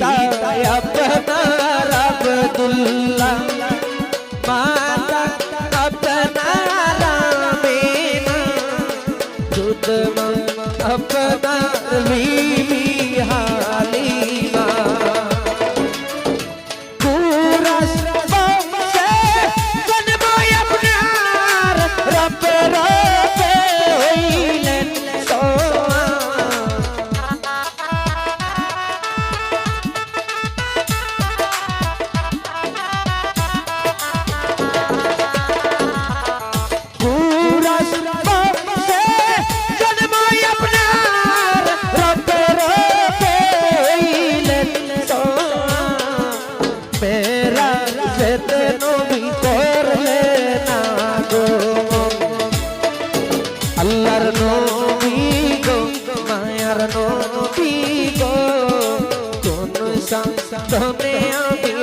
আপনার আব্দুল্লাহ মাতা আপনার আমিনা দুধ মা আপনার বিবি হালিমা কুরাশ বংশে জন্ম আপনার রব রবে হইলেন সোয়া কুরাশ বংশে জন্ম আপনার রব রবে হইলেন সোয়া মেরা যেত নবী করলে না গো আল্লাহর নবী গো মায়ার নবী গো কোন সাধনে আমি